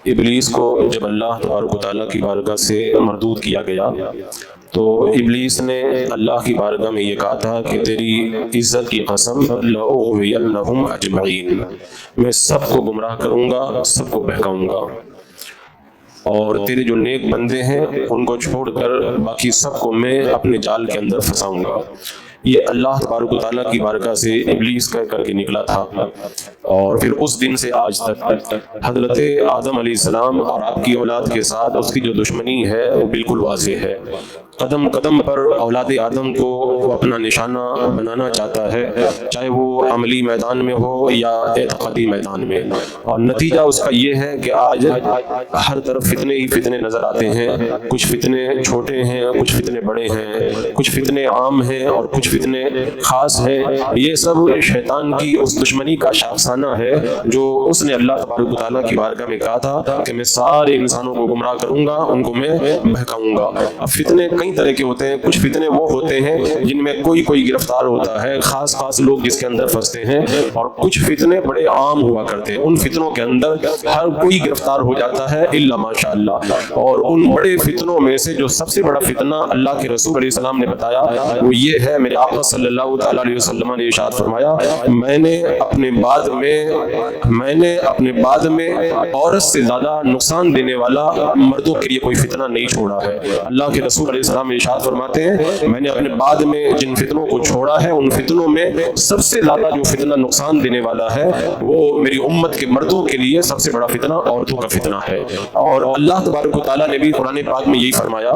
ابلیس کو جب اللہ تبارک و تعالیٰ کی بارگاہ سے مردود کیا گیا تو ابلیس نے اللہ کی بارگاہ میں یہ کہا تھا کہ تیری عزت کی قسم لأغوینہم اجمعین، میں سب کو گمراہ کروں گا، سب کو بہکاؤں گا، اور تیرے جو نیک بندے ہیں ان کو چھوڑ کر باقی سب کو میں اپنے جال کے اندر پھنساؤں گا۔ یہ اللہ تبارک و تعالیٰ کی بارگاہ سے ابلیس کہہ کر کے نکلا تھا، اور پھر اس دن سے آج تک حضرت آدم علیہ السلام اور آپ کی اولاد کے ساتھ اس کی جو دشمنی ہے وہ بالکل واضح ہے۔ قدم قدم پر اولاد آدم کو وہ اپنا نشانہ بنانا چاہتا ہے، چاہے وہ عملی میدان میں ہو یا اعتقادی میدان میں، اور نتیجہ اس کا یہ ہے کہ آج ہر طرف فتنے ہی فتنے نظر آتے ہیں۔ کچھ فتنے چھوٹے ہیں، کچھ فتنے بڑے ہیں، کچھ فتنے عام ہیں اور کچھ فتنے خاص ہیں۔ یہ سب شیطان کی اس دشمنی کا شاخسانہ ہے جو اس نے اللہ تبارک و تعالیٰ کی بارگاہ میں کہا تھا کہ میں سارے انسانوں کو گمراہ کروں گا، ان کو میں بہکاؤں گا۔ اب فتنے کئی طرح کے ہوتے ہیں، کچھ فتنے وہ ہوتے ہیں جن میں کوئی گرفتار ہوتا ہے، خاص لوگ جس کے اندر پھنستے ہیں، اور کچھ فتنے بڑے عام ہوا کرتے ہیں، ان فتنوں کے اندر ہر کوئی گرفتار ہو جاتا ہے الا ماشاء اللہ۔ اور ان بڑے فتنوں میں سے جو سب سے بڑا فتنہ اللہ کے رسول علیہ السلام نے بتایا وہ یہ ہے، میرے آقا صلی اللہ تعالیٰ علیہ وسلم نے ارشاد فرمایا، میں نے اپنے بعد میں عورت سے زیادہ نقصان دینے والا مردوں کے لیے کوئی فتنہ نہیں چھوڑا ہے۔ اللہ کے رسول علیہ السلام ارشاد فرماتے ہیں، میں نے اپنے بعد میں جن فتنوں کو چھوڑا ہے ان فتنوں میں سب سے زیادہ جو فتنہ نقصان دینے والا ہے وہ میری امت کے مردوں کے لیے سب سے بڑا فتنہ عورتوں کا فتنہ ہے۔ اور اللہ تبارک و تعالیٰ نے بھی قرآن پاک میں یہی فرمایا،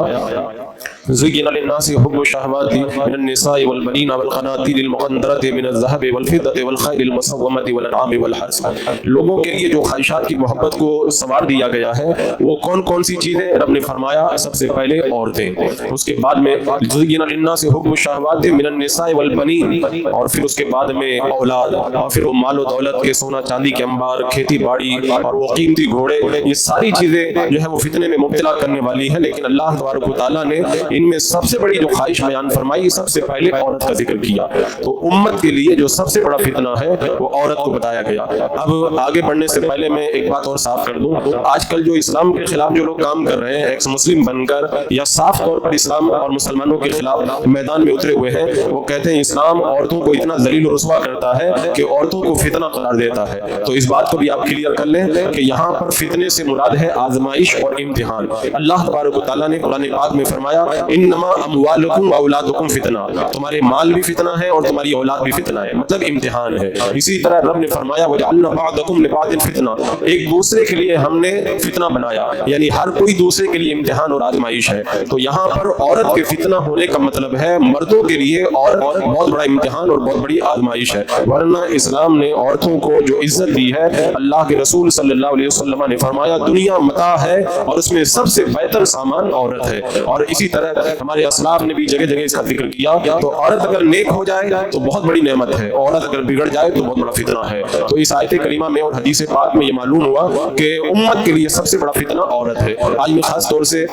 زُيِّنَ لِلنَّاسِ حُبُّ الشَّهَوَاتِ مِنَ النِّسَاءِ وَالْبَنِينَ وَالْقَنَاطِيرِ الْمُقَنطَرَةِ مِنَ الذَّهَبِ وَالْفِضَّةِ وَالْخَيْلِ الْمُسَوَّمَةِ وَالْأَنْعَامِ وَالْحَرْثِ۔ لوگوں کے لیے جو خواہشات کی محبت کو سنوار دیا گیا ہے وہ کون سی چیزیں؟ رب نے فرمایا سب سے پہلے عورتیں، اس کے بعد میں زُيِّنَ لِلنَّاسِ حُبُّ الشَّهَوَاتِ مِنَ النِّسَاءِ وَالْبَنِينَ، اور پھر اس کے بعد میں اولاد، اور پھر وہ مال و دولت کے سونا چاندی کے انبار، کھیتی باڑی اور وہ قیمتی گھوڑے، یہ ساری چیزیں جو ہے وہ فتنے میں مبتلا کرنے والی ہیں۔ لیکن اللہ تبارک و تعالیٰ نے ان میں سب سے بڑی جو خواہش بیان فرمائی، سب سے پہلے عورت کا ذکر کیا۔ تو امت کے لیے جو سب سے بڑا فتنہ ہے وہ عورت کو بتایا گیا۔ اب آگے بڑھنے سے پہلے میں ایک بات اور صاف کر دوں، آج کل جو اسلام کے خلاف جو لوگ کام کر رہے ہیں، ایکس مسلم بن کر یا صاف طور پر اسلام اور مسلمانوں کے خلاف میدان میں اترے ہوئے ہیں، وہ کہتے ہیں اسلام عورتوں کو اتنا ذلیل و رسوا کرتا ہے کہ عورتوں کو فتنہ قرار دیتا ہے۔ تو اس بات کو بھی آپ کلیئر کر لیں کہ یہاں پر فتنے سے مراد ہے آزمائش اور امتحان۔ اللہ تبارک و تعالیٰ نے قرآن پاک میں فرمایا، انما اموالکم واولادکم فتنہ، تمہارے مال بھی فتنہ ہے اور تمہاری اولاد بھی فتنہ ہے، مطلب امتحان ہے۔ اسی طرح رب نے فرمایا وجعلنا بعضکم لبعض فتنہ، ایک دوسرے کے لیے ہم نے فتنہ بنایا، یعنی ہر کوئی دوسرے کے لیے امتحان اور آزمائش ہے۔ تو یہاں پر عورت کے فتنہ ہونے کا مطلب ہے مردوں کے لیے اور بہت بڑا امتحان اور بہت بڑی آزمائش ہے۔ ورنہ اسلام نے عورتوں کو جو عزت دی ہے، اللہ کے رسول صلی اللہ علیہ وسلم نے فرمایا دنیا متاع ہے اور اس میں سب سے بہتر سامان عورت ہے۔ اور اسی طرح ہمارے اسلاف نے بھی جگہ جگہ اس کا ذکر کیا۔ تو عورت اگر نیک ہو جائے تو بہت بڑی نعمت ہے، عورت اگر بگڑ جائے تو بہت بڑا فتنہ ہے۔ تو اس آیت کریمہ میں اور حدیث پاک میں یہ معلوم ہوا کہ امت کے لیے سب سے بڑا فتنہ عورت ہے۔ آج میں خاص طور سے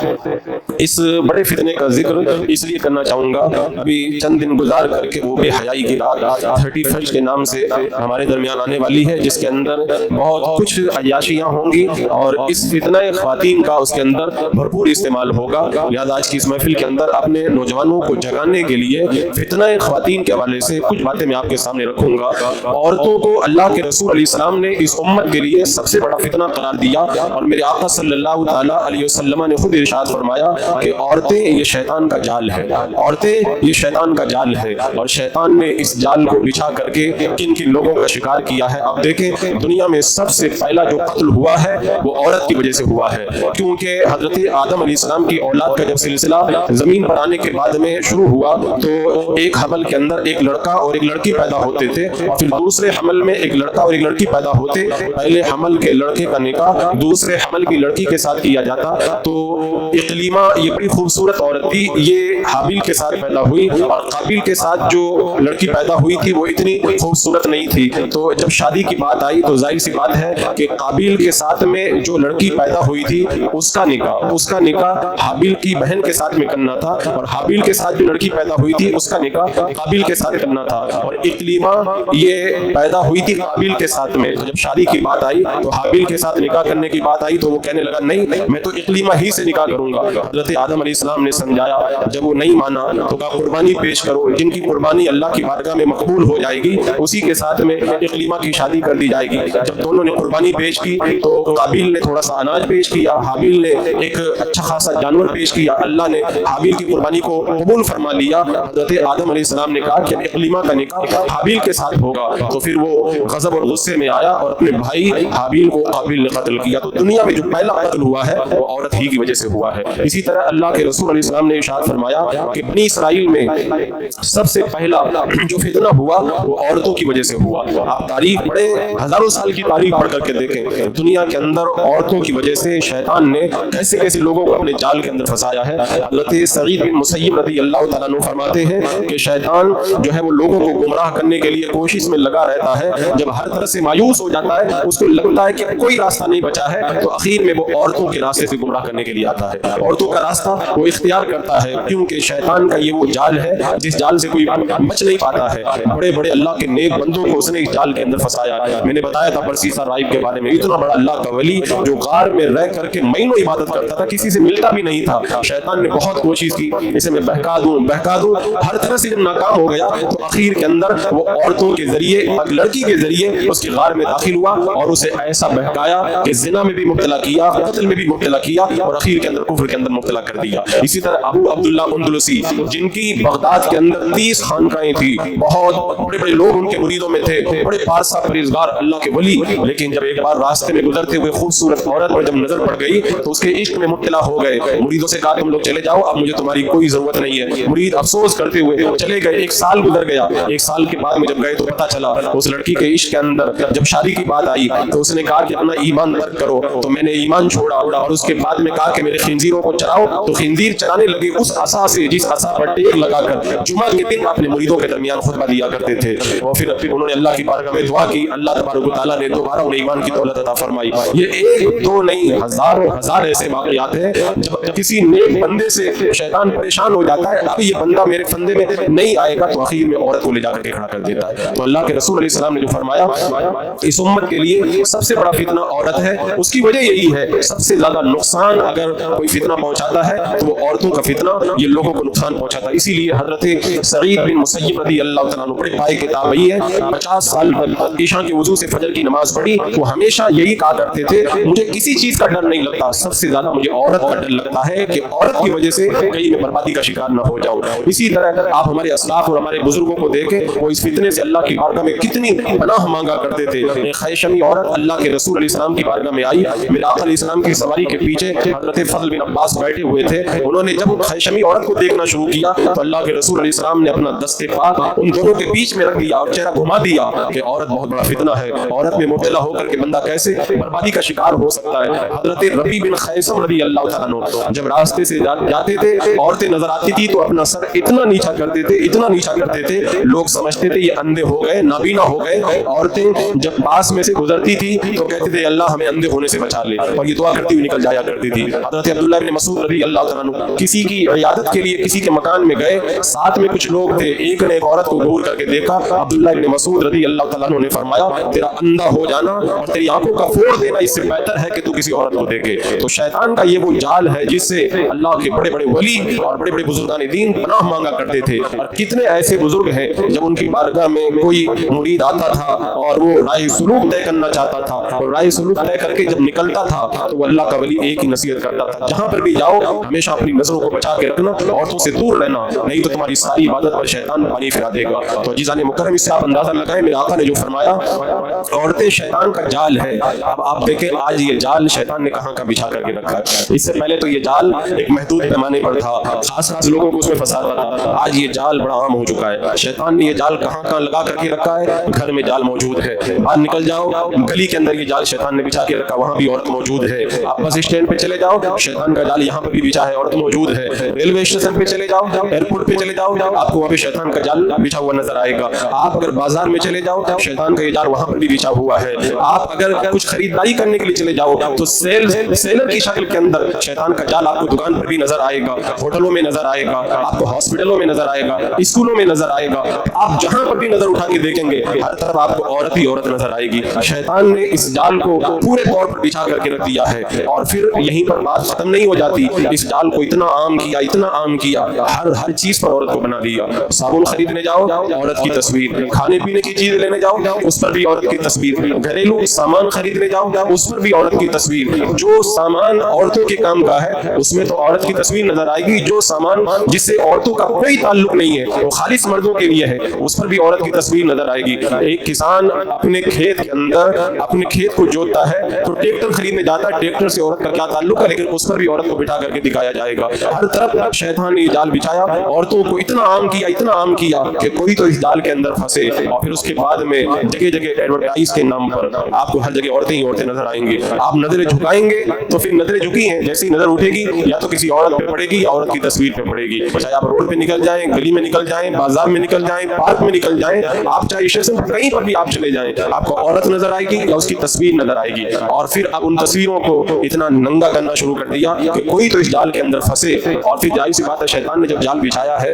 اس بڑے فتنے کا ذکر اس لیے کرنا چاہوں گا، ابھی چند دن گزار کر کے وہ بے حیائی کی رات 31 کے نام سے ہمارے درمیان آنے والی ہے، جس کے اندر بہت کچھ عیاشیاں ہوں گی اور اس فتنہ خواتین کا اس کے اندر بھرپور استعمال ہوگا۔ لہذا آج کی اس محفل کے اندر اپنے نوجوانوں کو جگانے کے لیے فتنہ خواتین کے حوالے سے کچھ باتیں میں آپ کے سامنے رکھوں گا۔ عورتوں کو اللہ کے رسول علیہ السلام نے اس امت کے لیے سب سے بڑا فتنہ قرار دیا، اور میرے آقا صلی اللہ تعالیٰ علیہ وسلم نے خود ارشاد فرمایا کہ عورتیں یہ شیطان کا جال ہے، عورتیں یہ شیطان کا جال ہے، اور شیطان نے اس جال کو بچھا کر کے کن کن لوگوں کا شکار کیا ہے۔ آپ دیکھیں دنیا میں سب سے پہلا جو قتل ہوا ہے وہ عورت کی وجہ سے ہوا ہے، کیونکہ حضرت آدم علیہ السلام کی اولاد کا جب سلسلہ زمین پر آنے کے بعد میں شروع ہوا تو ایک حمل کے اندر ایک لڑکا اور ایک لڑکی پیدا ہوتے تھے، اور پھر دوسرے حمل میں ایک لڑکا اور ایک لڑکی پیدا ہوتے۔ پہلے حمل کے لڑکے کا نکاح دوسرے حمل کی لڑکی کے ساتھ کیا جاتا، تو اقلیمہ یہ بڑی خوبصورت عورت تھی یہ حابیل کے ساتھ پیدا ہوئی اور قابیل کے ساتھ جو لڑکی پیدا ہوئی تھی وہ اتنی خوبصورت نہیں تھی. تو جب شادی کی بات آئی تو ظاہر سی بات ہے کہ قابیل کے ساتھ میں جو لڑکی پیدا ہوئی تھی اس کا نکاح حابیل کی بہن کے ساتھ میں کرنا تھا اور حابیل کے ساتھ جو لڑکی پیدا ہوئی تھی اس کا نکاح قابیل کے ساتھ کرنا تھا. اور اقلیمہ یہ پیدا ہوئی تھی قابیل کے ساتھ میں. تو جب شادی کی بات آئی تو حابیل کے ساتھ نکاح کرنے کی بات آئی تو وہ کہنے لگا نہیں میں تو اقلیمہ ہی سے نکاح کروں گا. حضرت آدم علیہ السلام نے سمجھایا, جب وہ نہیں مانا تو کہا قربانی پیش کرو, جن کی قربانی اللہ کی بارگاہ میں مقبول ہو جائے گی اسی کے ساتھ میں اقلیمہ کی شادی کر دی جائے گی. جب دونوں نے قربانی پیش کی تو قابیل نے تھوڑا سا اناج پیش کیا, حابیل نے ایک اچھا خاصا جانور پیش کیا. اللہ نے حابیل کی قربانی کو قبول فرما لیا. حضرت آدم علیہ السلام نے کہا کہ اقلیمہ کا نکاح حابیل کے ساتھ ہوگا. تو پھر وہ غضب اور غصے میں آیا اور اپنے بھائی حابیل کو قابیل نے قتل کیا. تو دنیا میں جو پہلا قتل ہوا ہے وہ عورت ہی کی وجہ سے ہوا ہے. اسی طرح اللہ کے رسول علیہ السلام نے ارشاد فرمایا کہ بنی اسرائیل میں سب سے پہلا جو فتنہ ہوا وہ عورتوں کی وجہ سے ہوا. آپ تاریخ پڑھیں, ہزاروں سال کی تاریخ پڑھ کر کے دیکھیں, دنیا کے اندر عورتوں کی وجہ سے شیطان نے کیسے کیسے لوگوں کو اپنے جال کے اندر پھنسایا ہے. حضرت سعید بن مسیب رضی اللہ تعالیٰ عنہ فرماتے ہیں کہ شیطان جو ہے وہ لوگوں کو گمراہ کرنے کے لیے کوشش میں لگا رہتا ہے. جب ہر طرح سے مایوس ہو جاتا ہے, اس کو لگتا ہے کہ کوئی راستہ نہیں بچا ہے, تو اخیر میں وہ عورتوں کے راستے سے گمراہ کرنے کے لیے آتا ہے. عورتوں کا راستہ وہ اختیار کرتا ہے کیونکہ شیطان کا یہ وہ جال ہے جس جال سے کوئی بچ نہیں پاتا ہے. بڑے بڑے اللہ کے نیک بندوں کو اس نے اس جال کے اندر پھنسایا. میں نے بتایا تھا برسیسا رائب کے بارے میں, اتنا بڑا اللہ کا ولی جو غار میں رہ کر کے مہینوں عبادت کرتا تھا, کسی سے ملتا بھی نہیں تھا. شیطان نے بہت کوشش کی اسے میں بہکا دوں, ہر طرح سے جب ناکام ہو گیا تو اخیر کے اندر وہ عورتوں کے ذریعے, ایک لڑکی کے ذریعے اس کے غار میں داخل ہوا اور اسے ایسا بہکایا کہ زنا میں بھی مبتلا کیا, قتل میں بھی مبتلا کیا اور اخیر کے اندر کفر کے اندر مبتلا کر دیا. اسی طرح ابو عبداللہ اندلسی جن کی بغداد کے اندر 30 خانقاہیں تھی, بہت بڑے بڑے لوگ ان کے مریدوں میں تھے, بڑے پارسا پرہیزگار اللہ کے ولی, لیکن جب ایک بار راستے میں گزرتے ہوئے خوبصورت عورت پر جب نظر پڑ گئی تو اس کے عشق میں مبتلا ہو گئے. مریدوں سے کہا تم لوگ چلے جاؤ, اب مجھے تمہاری کوئی ضرورت نہیں ہے. مرید افسوس کرتے ہوئے چلے گئے. 1 سال گزر گیا. 1 سال کے بعد میں جب گئے تو پتا چلا اس لڑکی کے عشق کے اندر جب شادی کی بات آئی تو اس نے کہا کہ اپنا ایمان ترک کرو. تو میں نے ایمان چھوڑا اور اس کے بعد میں کہا کہ میرے خنزیروں کو چراؤ. تو خنزیر چرانے لگے اس عصا سے جس عصا پر ٹیک لگا کر جمعہ کے دن اپنے مریدوں کے درمیان خطبہ دیا کرتے تھے. اور پھر انہوں نے اللہ کی بارگاہ میں دعا کی, اللہ تبارک و تعالیٰ نے دوبارہ انہیں ایمان کی دولت عطا فرمائی. یہ ایک دو نہیں, ہزار ایسے واقعات ہیں جب کسی نیک بندے سے شیطان پریشان ہو جاتا ہے, اب یہ بندہ میرے فندے میں نہیں آئے گا, تو اخیر میں عورت کو لے جا کر کے کھڑا کر دیتا ہے. تو اللہ کے رسول علیہ السلام نے جو فرمایا اس امت کے لیے سب سے بڑا فتنہ عورت ہے. اس کی وجہ یہی ہے, سب سے زیادہ نقصان اگر کوئی فتنہ پہنچاتا ہے تو وہ عورتوں کا فتنہ یہ لوگوں کو نقصان پہنچاتا ہے. اسی لیے حضرت سعید بن مسیب رضی اللہ تعالیٰ عنہ بڑے پائے کے تابعی ہیں, 50 سال عشاء کے وضو سے فجر کی نماز پڑھی. وہ ہمیشہ یہی کہا کرتے تھے مجھے کسی چیز کا ڈر نہیں لگتا, سب سے زیادہ مجھے عورت کا ڈر لگتا ہے کہ عورت کی وجہ سے کہیں میں بربادی کا شکار نہ ہو جاؤں. اسی طرح آپ ہمارے اسلاف اور ہمارے بزرگوں کو دیکھیں, وہ اس فتنے سے اللہ کی بارگاہ میں کتنی پناہ مانگا کرتے تھے. ایک خیشمی عورت اللہ کے رسول علیہ السلام کی بارگاہ میں آئی, میرے آقا علیہ السلام کی سواری کے پیچھے حضرت فضل بن عباس بیٹھے ہوئے تھے. انہوں نے جب خیشمی عورت کو دیکھنا شروع کیا تو اللہ کے رسول علیہ السلام نے اپنا دست پاک ان دونوں کے بیچ میں رکھ دیا اور چہرہ گھما دیا کہ عورت بہت بڑا فتنہ ہے, عورت میں مبتلا ہو کر کے بندہ کیسے بربادی کا شکار ہو سکتا ہے. حضرت ربی بن خیثم رضی اللہ تعالیٰ عنہ جب راستے سے جاتے تھے, عورتیں نظر آتی تھی تو اپنا سر اتنا نیچا کرتے تھے, اتنا نیچا کرتے تھے, لوگ سمجھتے تھے یہ اندھے ہو گئے, نابینا ہو گئے. عورتیں جب پاس میں سے گزرتی تھی تو کہتے تھے اللہ ہمیں اندھے ہونے سے بچا لے, اور یہ دعا کرتی ہوئی نکل جایا کرتی تھی. حضرت عبداللہ بن مسعود رضی اللہ تعالیٰ عنہ کسی کی عیادت کے لیے کسی کے مکان میں گئے, ساتھ میں کچھ لوگ تھے, ایک نے ایک عورت کو گور کر کے دیکھا. عبداللہ بن مسعود رضی اللہ تعالیٰ عنہ نے فرمایا تیرا اندھا ہو جانا اور تیری آنکھوں کا پھوڑ دینا اس سے بہتر ہے کہ تو کسی عورت کو دیکھے. تو شیطان کا یہ وہ جال ہے جس سے اللہ کے بڑے بڑے ولی اور بڑے بڑے بزرگان دین پناہ مانگا کرتے تھے. اور کتنے ایسے بزرگ ہیں جب ان کی بارگاہ میں کوئی مرید آتا تھا اور وہ رائے سلوک طے کرنا چاہتا تھا, اور رائے سلوک طے کر کے جب نکلتا تھا تو وہ اللہ کا ولی ایک ہی نصیحت کرتا تھا, جہاں پر بھی جاؤ ہمیشہ اپنی نظروں کو بچا کے رکھنا, عورتوں سے دور رہنا, نہیں تو تمہاری ساری عبادت پر شیطان پانی پھرا دے گا. تو عزیزان مکرم اس سے آپ اندازہ لگائیں میرے آقا نے جو فرمایا عورتیں شیطان کا جال ہے. اب آپ دیکھیں آج یہ جال شیطان نے کہاں کا بچھا کر کے رکھا ہے. اس سے پہلے تو یہ جال ایک محدود پیمانے پر تھا, خاص خاص لوگوں کو اس میں پھنساتا تھا. آج یہ جال بڑا عام ہو چکا ہے. شیطان نے یہ جال کہاں کہاں لگا کر کے رکھا ہے, گھر میں جال موجود ہے, باہر نکل جاؤ گلی کے اندر یہ جال شیطان نے بچھا کے رکھا, وہاں بھی عورت موجود ہے. آپ بس اسٹینڈ پہ چلے جاؤ, شیطان کا جال یہاں پہ بھی بچھا ہے, عورت موجود ہے. ریلوے اسٹیشن پہ چلے جاؤ, ایئرپورٹ پہ چلے جاؤ, آپ کو وہاں پہ شیطان کا جال بچھا ہوا نظر آئے گا. آپ اگر بازار میں چلے جاؤ, شیطان کا یہ جال وہاں پر بھی بچھا ہوا ہے. آپ اگر کچھ خریداری کرنے کے لیے چلے جاؤ تو سیلر کی شکل کے اندر شیطان کا جال آپ کو دکان پر بھی نظر آئے گا, ہوٹلوں میں نظر آئے گا, آپ کو ہاسپٹلوں میں نظر آئے گا, اسکولوں میں نظر آئے گا. آپ جہاں پر بھی نظر اٹھا کے دیکھیں گے ہر طرف آپ کو عورت ہی عورت نظر آئے گی. شیطان نے اس جال کو پورے طور پر بچھا کر کے رکھ دیا ہے. اور پھر یہیں پر بات ختم نہیں ہو جاتی, اس جال کو اتنا عام کیا, اتنا عام کیا, ہر چیز پر عورت کو بنا دیا. صابن خریدنے جاؤ, عورت کی تصویر. کھانے پینے کی چیز لینے جاؤ, اس پر بھی عورت کی تصویر. گھریلو سامان خریدنے جاؤ, اس پر بھی عورت کی تصویر. جو سامان عورتوں کے کام کا ہے اس میں تو عورت کی تصویر نظر آئے گی. جو سامان جس سے عورتوں کا کوئی تعلق نہیں ہے, وہ خالص مردوں کے لیے ہے, اس پر بھی عورت کی تصویر نظر آئے گی. ایک کسان اپنے کھیت کے اندر اپنے کھیت کو جوتتا ہے تو ٹریکٹر خریدنے جاتا ہے, ٹریکٹر سے عورت کا کیا تعلق ہے, لیکن اس پر بھی عورت کو بٹھا کر کے دکھایا جائے گا. ہر طرف شیطان نے جال بچھایا, عورتوں کو اتنا عام کیا, اتنا عام کیا کہ کوئی تو اس جال کے اندر پھنسے. اور پھر اس کے بعد میں جگہ جگہ ایڈورٹائز کے نام پر آپ کو ہر جگہ عورتیں ہی عورتیں نظر آئیں گی. آپ نظریں جھکائیں گے تو پھر نظریں جھکی ہیں, جیسی نظر اٹھے گی یا تو کسی عورت پہ پڑے گی, عورت کی تصویر پہ پڑے گی. چاہے آپ روڈ پہ نکل جائیں, گلی میں نکل جائیں, بازار میں نکل جائیں, پارک میں نکل جائیں, آپ چاہے اسٹیشن پر کہیں پر بھی آپ چلے جائیں, آپ کو عورت نظر آئے گی یا اس کی تصویر نظر آئے گی. اور پھر اب ان تصویروں کو اتنا ننگا کرنا شروع کر دیا کہ کوئی تو اس جال کے اندر پھنسے. اور پھر ظاہر سی بات ہے, شیطان نے جب جال بچھایا ہے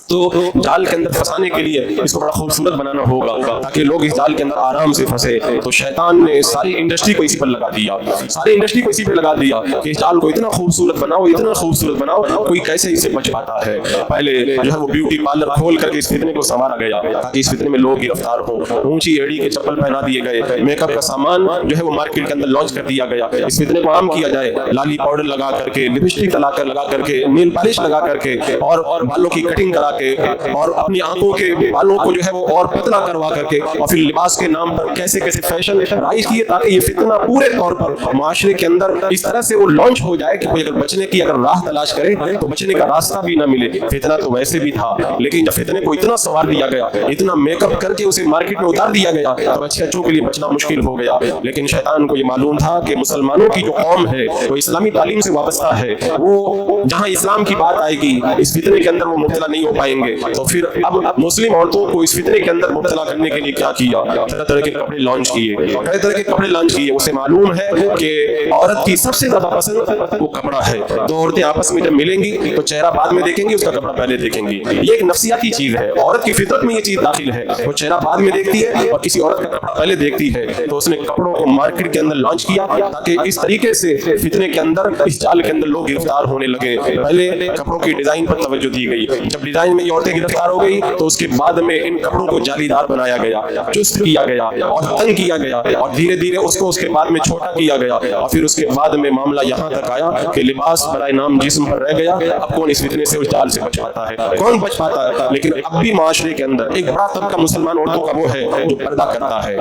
تو جال کے اندر پھنسانے کے لیے اس کو بڑا خوبصورت بنانا ہوگا تاکہ لوگ اس جال کے اندر آرام سے پھنسے. تو شیطان نے ساری انڈسٹری کو اسی پر لگا دیا, ساری انڈسٹری کو اسی پر لگا دیا کہ اس جال کو اتنا خوبصورت بناؤ, اتنا خوبصورت بناؤ, کوئی کیسے اس سے بچ پاتا ہے. پہلے جو ہے وہ بیوٹی پارلر کھول کر کے اس فتنے کو سنوارا گیا تاکہ اس فتنے میں لوگ گرفتار ہوں. اونچی ایڑی کے چپل پہنا دیے گئے, میک اپ کا سامان جو ہے وہ مارکیٹ کے اندر لانچ کر دیا گیا, اس فتنے کو عام کیا جائے. لالی پاؤڈر لگا کر کے, لپسٹک لگا کر کے, نیل پالش لگا کر کے, اور بالوں کی کٹنگ کرا کے, اور اپنی آنکھوں کے بالوں کو جو ہے وہ اور پتلا کروا کر کے, اور پھر لباس کے نام پر کیسے کیسے فیشن رائج کیے تاکہ یہ فتنہ پورے طور پر معاشرے کے اندر اس طرح سے وہ لانچ ہو جائے کہ کوئی اگر بچنے کی اگر راہ تلاش کرے تو بچنے کا راستہ بھی نہ ملے. فتنہ تو ویسے بھی تھا, لیکن جب فتنے کو اتنا سنوار دیا گیا, اتنا میک اپ کر کے اسے مارکیٹ میں اتار دیا گیا تو اچھے اچھوں کے لیے بچنا مشکل ہو گیا. لیکن شیطان کو یہ معلوم تھا کہ مسلمانوں کی جو قوم ہے وہ اسلامی تعلیم سے وابستہ ہے, وہ جہاں اسلام کی بات آئے گی اس فتنے کے اندر وہ مبتلا نہیں ہو پائیں گے. تو پھر اب مسلم عورتوں کو اس فتنے کے اندر مبتلا کرنے کے لیے کیا کیا, طرح طرح کے کپڑے لانچ کیے, طرح طرح کے کپڑے لانچ کیے. اسے معلوم ہے کہ عورت کی سب سے زیادہ پسند وہ کپڑا ہے. دو عورتیں آپس میں جب ملیں گی تو چہرہ بعد میں دیکھیں گی, اس کا کپڑا پہلے دیکھیں گی. یہ ایک نفسیاتی چیز ہے, عورت کی فطرت میں یہ چیز داخل ہے, وہ چہرہ بعد میں دیکھتی ہے اور کسی عورت کا کپڑا پہلے دیکھتی ہے. تو اس نے کپڑوں کو مارکیٹ کے اندر لانچ کیا تاکہ اس طریقے سے فتنے کے اندر, اس جال کے اندر لوگ گرفتار ہونے لگے. پہلے کپڑوں کی ڈیزائن پر توجہ دی گئی, جب ڈیزائن میں یہ عورتیں گرفتار ہو گئی تو اس کے بعد میں ان کپڑوں کو جالی دار بنایا گیا, چست کیا گیا اور تنگ کیا گیا, اور دھیرے دھیرے اس کو اس کے بعد میں چھوٹا کیا گیا. اور پھر اس کے بعد میں معاملہ یہاں تک آیا کہ لباس برائے نام جسم پر رہ گیا. اب کون اس فتنے سے, اس جال سے بچ پاتا ہے, کون بچ پاتا ہے. لیکن اب بھی معاشرے کے اندر ایک بڑا طبقہ مسلمان عورتوں کا وہ ہے جو پردہ کرتا ہے.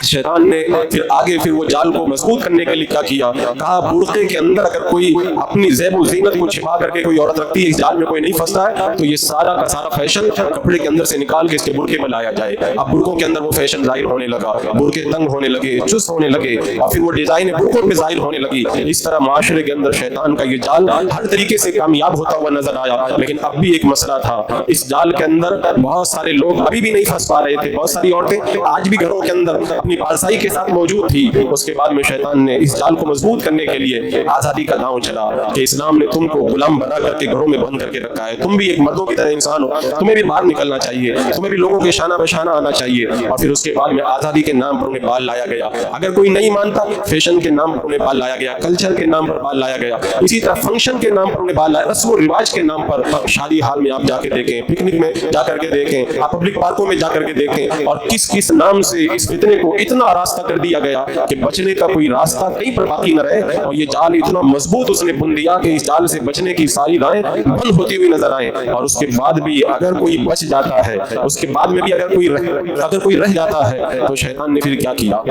شیطان نے پھر آگے پھر وہ جال کو مضبوط کرنے کے لیے کیا کیا, کہا برقعے کے اندر اگر کوئی اپنی زیب و زینت کو چھپا کر کے کوئی عورت رکھتی ہے, اس جال میں کوئی نہیں پھنستا ہے, تو یہ سارا کا سارا فیشن کپڑے کے اندر سے نکال کے اس کے برقعے پر لایا جائے. اب برقعوں کے اندر وہ فیشن ظاہر ہونے لگا, برقعے تنگ ہونے لگے, چست ہونے لگے, اور پھر وہ ڈیزائن برقعوں پہ ظاہر ہونے لگی. اس طرح معاشرے کے اندر شیطان کا یہ جال ہر طریقے سے کامیاب ہوتا ہوا نظر آیا. لیکن اب بھی ایک مسئلہ تھا, اس جال کے اندر بہت سارے لوگ ابھی بھی نہیں پھنس پا رہے تھے. بہت ساری عورتیں آج بھی گھروں کے اندر اپنی پارسائی کے ساتھ موجود تھی. اس کے بعد میں شیطان نے اس جال کو مضبوط کرنے کے لیے آزادی کا داؤں چلا کہ اسلام نے تم کو غلام بنا کر کے گھروں میں بند کر کے رکھا ہے, تم بھی ایک مردوں کی طرح انسان ہو, تمہیں بھی باہر نکلنا چاہیے, تمہیں بھی لوگوں کے شانہ بشانہ آنا چاہیے. اور پھر اس کے بعد میں آزادی کے نام پر انہیں بال لایا گیا. اگر کوئی نہیں مانتا, فیشن کے نام پر انہیں بال لایا گیا, کلچر کے نام پر بال لایا گیا, اسی طرح فنکشن کے نام پر انہیں بال لایا, رسم و رواج کے نام پر. شادی حال میں آپ جا کے دیکھیں, پکنک میں جا کر کے دیکھیں, آپ پبلک پارکوں میں جا کر کے دیکھیں, اور کس کس نام سے اس فتنے کو اتنا راستہ کر دیا گیا کہ بچنے کا کوئی راستہ کہیں پر باقی نہ رہے. اور یہ جال اتنا مضبوط اس نے بن دیا کہ اس جال سے بچنے کی ساری راہیں بند ہوتی ہوئی نظر آئیں. اور اس کے بعد بھی اگر کوئی بچ جاتا ہے, اس کے بعد میں بھی اگر کوئی رہ جاتا ہے, تو شیطان نے پھر کیا کیا,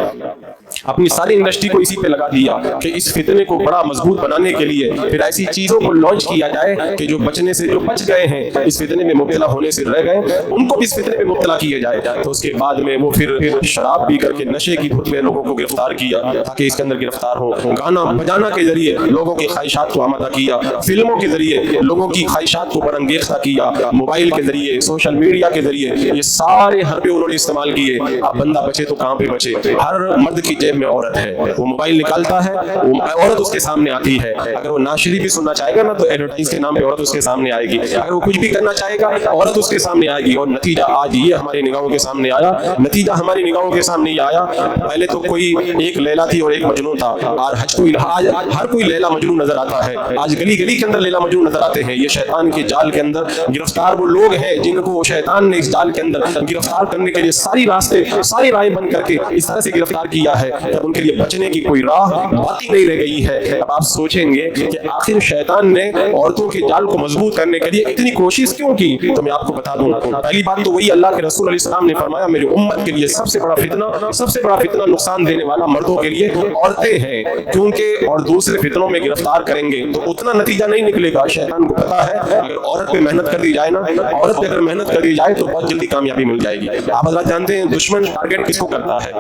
अपनी सारी इंडस्ट्री को इसी पे लगा दिया कि इस फितने को बड़ा मजबूत बनाने के लिए फिर ऐसी चीजों को लॉन्च किया जाए कि जो बचने से, जो बच गए हैं, इस फितने में मुब्तला होने से रह गए, उनको भी इस फितने में मुब्तला किया जाए। तो उसके बाद में वो फिर शराब पी करके नशे की धुत में लोगों को गिरफ्तार किया ताकि इसके अंदर गिरफ्तार हो। गाना बजाना के जरिए लोगों की ख्वाहिशात को आमादा किया, फिल्मों के जरिए लोगों की ख्वाहिशात को बरंगेख्ता किया, मोबाइल के जरिए, सोशल मीडिया के जरिए, ये सारे हर पे उन्होंने इस्तेमाल किए। अब बंदा बचे तो कहाँ पे बचे? हर मर्द की जेब में औरत है, वो मोबाइल निकालता है, वो औरत उसके सामने आती है। अगर वो नाशिरी भी सुनना चाहेगा ना तो एडवर्टाइज के नाम पे औरत उसके सामने आएगी। अगर वो कुछ भी करना चाहेगा औरत उसके सामने आएगी। और नतीजा आज ये हमारी निगाहों के सामने आया, नतीजा हमारी निगाहों के सामने आया। पहले तो कोई एक लैला थी और एक मजनू था, और आज हर कोई लैला मजनू नजर आता है। आज गली गली के अंदर लैला मजनू नजर आते हैं। ये शैतान के जाल के अंदर गिरफ्तार वो लोग हैं जिनको शैतान ने इस जाल के अंदर गिरफ्तार करने के लिए सारी रास्ते, सारी राहें बंद करके इस तरह से गिरफ्तार किया है कि उनके लिए बचने की कोई राह बाकी नहीं रह गई है। अब आप सोचेंगे कि आखिर शैतान ने औरतों के जाल को मजबूत करने के लिए इतनी कोशिश क्यों की? तो मैं आपको बता दूं, पहली बात तो वही अल्लाह के रसूल अलैहि सलाम ने फरमाया, मेरी उम्मत के लिए सबसे बड़ा फितना नुकसान देने वाला मर्दों के लिए औरतें हैं, क्योंकि और दूसरे फितनों में गिरफ्तार करेंगे तो उतना नतीजा नहीं निकलेगा। शैतान को पता है अगर औरत पे मेहनत कर दी जाए ना, औरत पे अगर मेहनत कर दी जाए तो बहुत जल्दी कामयाबी मिल जाएगी। आप हज़रात जानते हैं दुश्मन टारगेट किसको करता है?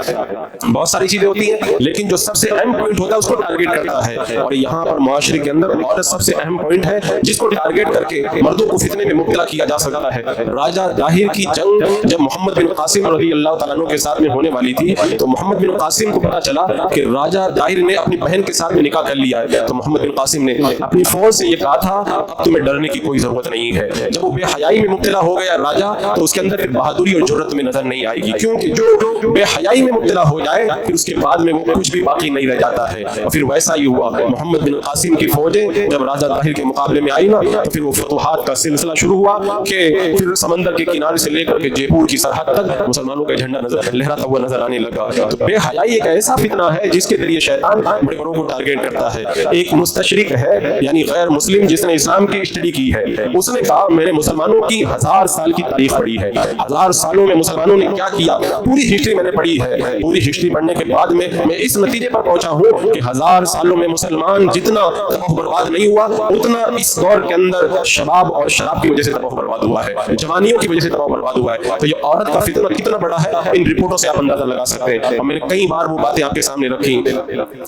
बहुत सारी चीजें होती हैं, लेकिन जो सबसे अहम पॉइंट होता है उसको टारगेट करता है। और यहाँ पर मुआशरे के अंदर औरत सबसे अहम पॉइंट है जिसको टारगेट करके मर्दों को फितने में मुब्तला किया जा सकता है। राजा दाहिर की जंग जब मोहम्मद बिन कासिम रज़ी अल्लाह तआला अन्हु के साथ में होने वाली थी, तो मोहम्मद बिन कासिम को पता चला कि राजा दाहिर ने अपनी बहन के साथ में निकाह कर लिया है। तो मोहम्मद बिन कासिम ने अपनी फौज से ये कहा था, अब तुम्हें डरने की कोई जरूरत नहीं है। जब वो बेहयाई में मुब्तला हो गया राजा, तो उसके अंदर फिर बहादुरी और जुर्रत में नजर नहीं आएगी, क्योंकि जो बेहयाई में मुब्तला हो जाए फिर उसके बाद में वो कुछ भी बाकी नहीं रह जाता है। और फिर वैसा ही हुआ, मोहम्मद बिन कासिम की फौजें जब राजा दाहिर के मुकाबले में आई ना, तो फिर वो फतुहात का सिलसिला शुरू हुआ कि फिर समंदर के किनारे से लेकर के जयपुर की सरहद तक मुसलमानों का झंडा लहराता हुआ नजर आने लगा। तो बेहयाई एक ऐसा फितना है जिसके जरिए शैतान बड़े बड़ों को टारगेट करता है। एक मुस्तशरिक है, यानी गैर मुस्लिम, जिसने इस्लाम की स्टडी की है, उसने कहा मैंने मुसलमानों की 1000 साल की तारीख पढ़ी है, 1000 सालों में मुसलमानों ने क्या किया, पूरी हिस्ट्री मैंने पढ़ी है। पूरी हिस्ट्री पढ़ने के बाद में मैं इस नतीजे पर पहुंचा हूं कि 1000 सालों में मुसलमान जितना तबाह बर्बाद नहीं हुआ, उतना इस दौर के अंदर शबाब और शराब की वजह से तबाह बर्बाद हुआ है, जवानियों की वजह से तबाह बर्बाद हुआ है। तो ये औरत का फितना कितना बड़ा है, इन रिपोर्टों से आप अंदाजा लगा सकते हैं। और मैंने कई बार वो बातें आपके सामने रखी।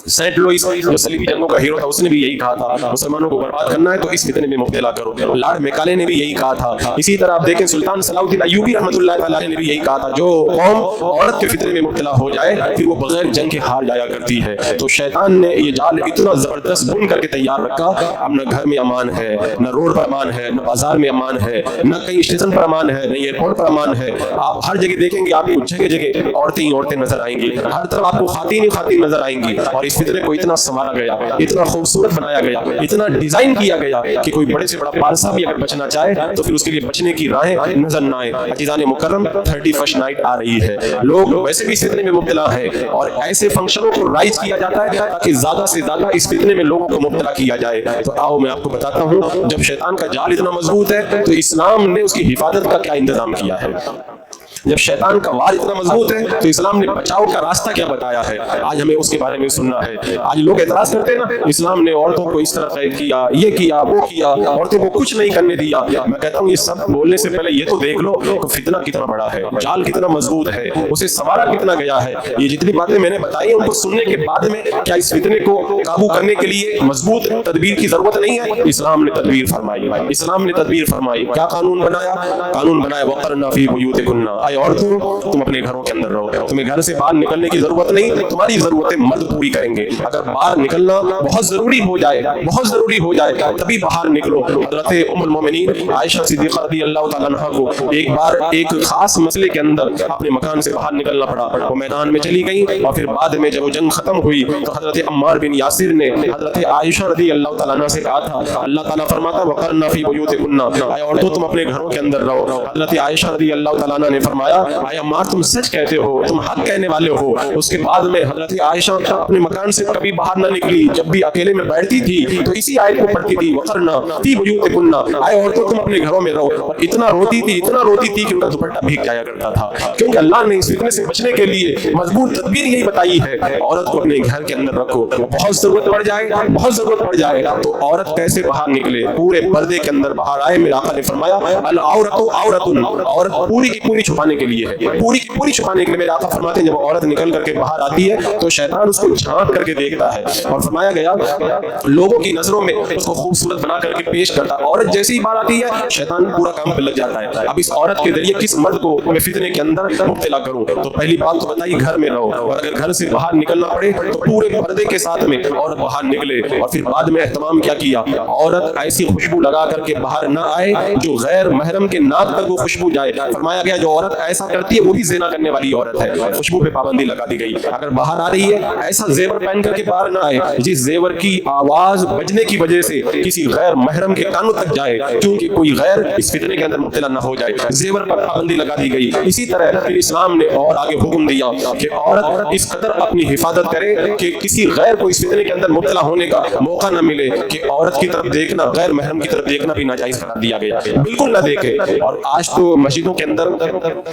सेंट लुइस जो सलीबी जंगों का हीरो था, उसने भी यही कहा था, मुसलमानों को बर्बाद करना है तो इस फितने में मुब्तला करो। लॉर्ड मैकाले ने भी यही कहा था। इसी तरह आप देखें सुल्तान सलाउद्दीन अय्यूबी रहमतुल्लाह अलैह ने भी यही कहा था, जो कौम औरत के फितने में मुब्तला हो जाए फिर वो बगैर जंग के हार जाया करती है। तो शैतान ने ये जाल इतना जबरदस्त बुन करके तैयार रखा, अब न घर में अमान है, न रोड पर अमान है, न बाजार में अमान है, न कहीं स्टेशन पर अमान है, न एयरपोर्ट पर अमान है। आप हर जगह देखेंगे, आपको जगह जगह औरतें ही औरतें नजर आएंगी, हर तरफ आपको खातीन ही खातीन नजर आएंगी। और इस फितने को इतना संवारा गया, इतना खूबसूरत बनाया गया, इतना डिजाइन किया गया कि कोई बड़े से बड़ा पारसा भी अगर बचना चाहे तो फिर उसके लिए बचने की राहें नजर न आए। अजीज़ान मुकर्रम 31st नाइट आ रही है, लोग वैसे भी इस फितने में मुब्तला है और ऐसे फंक्शनों को राइज किया जाता है ताकि ज्यादा से ज्यादा इस फितने में लोगों को मुब्तला किया जाए। तो आओ मैं आपको बताता हूँ, जब शैतान का जाल इतना मजबूत है तो इस्लाम ने उसकी हिफाजत का क्या इंतजाम किया है। जब शैतान का वार इतना मजबूत है तो इस्लाम ने बचाव का रास्ता क्या बताया है, आज हमें उसके बारे में सुनना है। आज लोग एतराज करते हैं ना, इस्लाम ने औरतों को इस तरह कैद किया, ये किया, वो किया, औरतों को कुछ नहीं करने दिया। मैं कहता हूँ ये सब बोलने से पहले ये तो देख लो कि फितना कितना बड़ा है, जाल कितना मजबूत है, उसे संवारा कितना गया है। ये जितनी बातें मैंने बताई उनको सुनने के बाद में क्या इस फितने को काबू करने के लिए मजबूत तदबीर की जरूरत नहीं है? इस्लाम ने तदबीर फरमाई, इस्लाम ने तदबीर फरमाई। क्या कानून बनाया? कानून बनाया वक़रना फी बुयूतिकुन्ना, औरतों तुम अपने घरों के अंदर रहो, तुम्हें घर से बाहर निकलने की जरूरत नहीं, तुम्हारी जरूरतें मर्द पूरी करेंगे। अगर बाहर निकलना बहुत जरूरी हो जाए, बहुत जरूरी हो जाए तभी बाहर निकलो। हज़रत उम्मुल मोमिनीन आयशा सिद्दीक़ा रज़ियल्लाहु तआला अन्हा को एक बार एक खास मसले के अंदर अपने मकान से बाहर निकलना पड़ा, वो मैदान में चली गई। और फिर बाद में जब वो जंग खत्म हुई तो हज़रत अम्मार बिन यासिर ने हज़रत आयशा रज़ियल्लाहु तआला अन्हा से कहा था, अल्लाह ताला फरमाता वक़रना फी बुयूतिकुन्ना, औरतों तुम अपने घरों के अंदर रहो। हज़रत आयशा रज़ियल्लाहु तआला अन्हा ने फरमाया फरमाया आय अम्मार तुम सच कहते हो, तुम हक कहने वाले हो। उसके बाद में हजरत आयशा अपने मकान से कभी बाहर न निकली, जब भी अकेले में बैठती थी तो इसी आयत को पढ़ती थी, वक़रना फी बुयूतिकुन्ना, आए औरतों तुम अपने घरों में रहो। और इतना रोती थी कि उनका दुपट्टा भीग जाया करता था, क्योंकि अल्लाह ने इस फितने से बचने के लिए मजबूत तदबीर यही बताई है, औरत को अपने घर के अंदर रखो। बहुत जरूरत पड़ जाए तो औरत कैसे बाहर निकले, पूरे पर्दे के अंदर बाहर आए। मेरे आका ने फरमाया अल औरतु औरतुन, औरत पूरी की पूरी छुपाने के लिए है, पूरी की पूरी छुपाने के लिए। मेरे आका फरमाते हैं जब औरत निकल करके बाहर आती है तो शैतान उसको झांक करके देखता है, और फरमाया गया लोगों की नजरों में उसको खूबसूरत बना करके पेश करता है। औरत जैसी ही बाहर आती है शैतान पूरा काम पे लग जाता है, अब इस औरत के जरिए किस मर्द को मैं फितने के अंदर मुब्तला करूं। तो पहली बात तो बताई घर में रहो, और अगर घर से बाहर निकलना पड़े तो पूरे पर्दे के साथ में औरत बाहर निकले। और फिर बाद में एहतमाम क्या किया, औरत ऐसी खुशबू लगा करके बाहर न आए जो गैर महरम के नाक तक वो खुशबू जाए। फरमाया गया जो औरत ऐसा करती है वो भी ज़िना करने वाली औरत है, खुशबू पे पाबंदी लगा दी गई। अगर बाहर आ रही है ऐसा जेवर पहन करके बाहर ना आए जिस जेवर की आवाज बजने की वजह से किसी गैर महरम के कानों तक जाए, क्योंकि कोई गैर इस फितने के अंदर मुब्तला न हो जाए, जेवर पर पाबंदी लगा दी गई। इसी तरह फिर इस्लाम ने और आगे हुक्म दिया कि औरत इस कदर अपनी हिफाजत करे कि किसी गैर को इस फितने के अंदर मुब्तला होने का मौका न मिले, कि औरत की तरफ देखना, गैर महरम की तरफ देखना भी नाजायज करार दिया गया, बिल्कुल न देखे। और आज तो मस्जिदों के अंदर